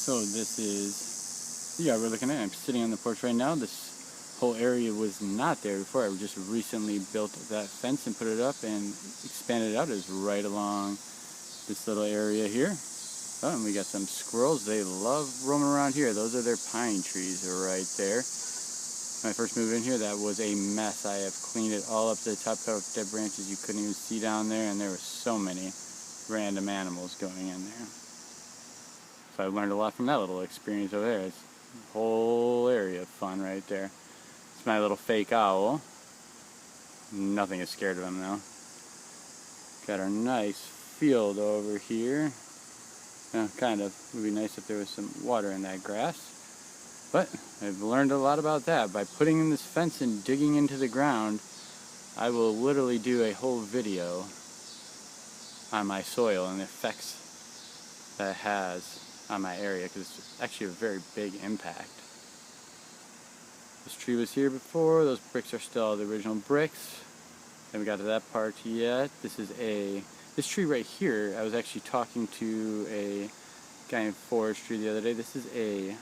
So this is the yard we're looking at. I'm sitting on the porch right now. This whole area was not there before. I just recently built that fence and put it up and expanded it out. It's right along this little area here. Oh, and we got some squirrels. They love roaming around here. Those are their pine trees right there. When I first moved in here, that was a mess. I have cleaned it all up to the top, cut off dead branches you couldn't even see down there, and there were so many random animals going in there. So I learned a lot from that little experience over there. It's a whole area of fun right there. It's my little fake owl. Nothing is scared of him though. Got our nice field over here. Kind of. It would be nice if there was some water in that grass. But I've learned a lot about that. By putting in this fence and digging into the ground, I will literally do a whole video on my soil and the effects that it has on my area, because it's actually a very big impact. This tree was here before. Those bricks are still the original bricks. Haven't got to that part yet. This tree right here, I was actually talking to a guy in forestry the other day. This is a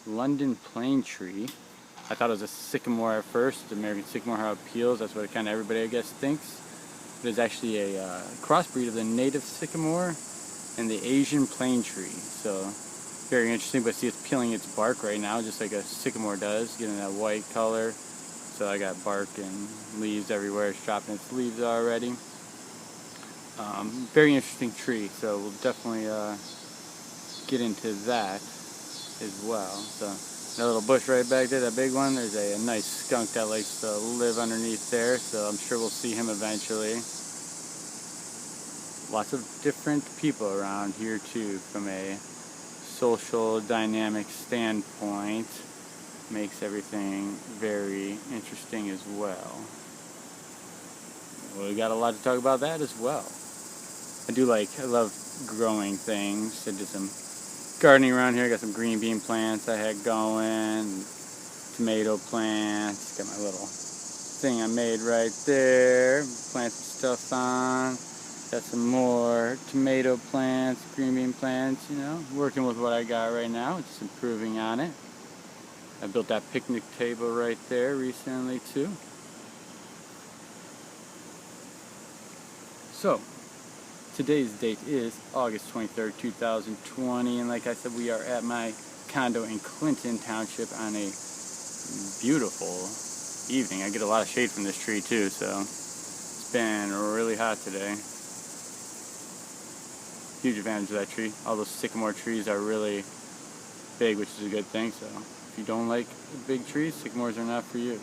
London plane tree. I thought it was a sycamore at first, the American sycamore, how it peels. That's what kind of everybody I guess thinks. But it's actually a crossbreed of the native sycamore and the Asian plane tree. So very interesting. But see, it's peeling its bark right now, just like a sycamore does, getting that white color. So I got bark and leaves everywhere. It's dropping its leaves already. Very interesting tree. So we'll definitely get into that as well. So that little bush right back there, that big one, there's a nice skunk that likes to live underneath there, so I'm sure we'll see him eventually. Lots of different people around here too, from a social dynamic standpoint. Makes everything very interesting as well. We got a lot to talk about that as well. I love growing things. I did some gardening around here. I got some green bean plants I had going, tomato plants. Got my little thing I made right there. Plant some stuff on. Got some more tomato plants, green bean plants, working with what I got right now, just improving on it. I built that picnic table right there recently too. So, today's date is August 23rd, 2020, and like I said, we are at my condo in Clinton Township on a beautiful evening. I get a lot of shade from this tree too, so it's been really hot today. Huge advantage of that tree. All those sycamore trees are really big, which is a good thing, so if you don't like big trees, sycamores are not for you.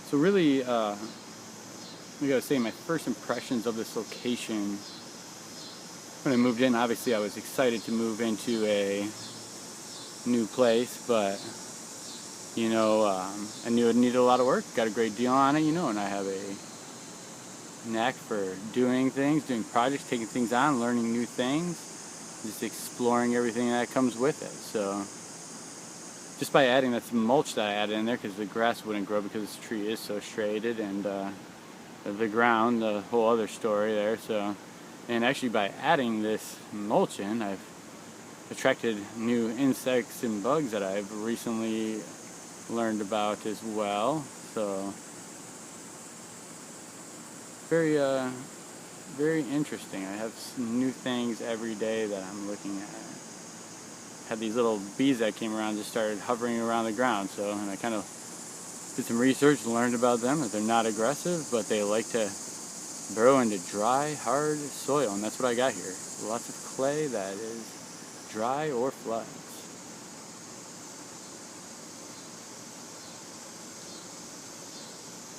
So really, I gotta say, my first impressions of this location, when I moved in, obviously I was excited to move into a new place, but I knew it needed a lot of work. Got a great deal on it, and I have a knack for doing things, doing projects, taking things on, learning new things, just exploring everything that comes with it. So just by adding that mulch that I added in there, because the grass wouldn't grow because this tree is so shaded, and the ground, the whole other story there. So, and actually by adding this mulch in, I've attracted new insects and bugs that I've recently learned about as well. So very interesting. I have some new things every day that I'm looking at. Had these little bees that came around, just started hovering around the ground. So, and I kind of did some research, learned about them, that they're not aggressive, but they like to burrow into dry, hard soil, and that's what I got here. Lots of clay that is dry or floods.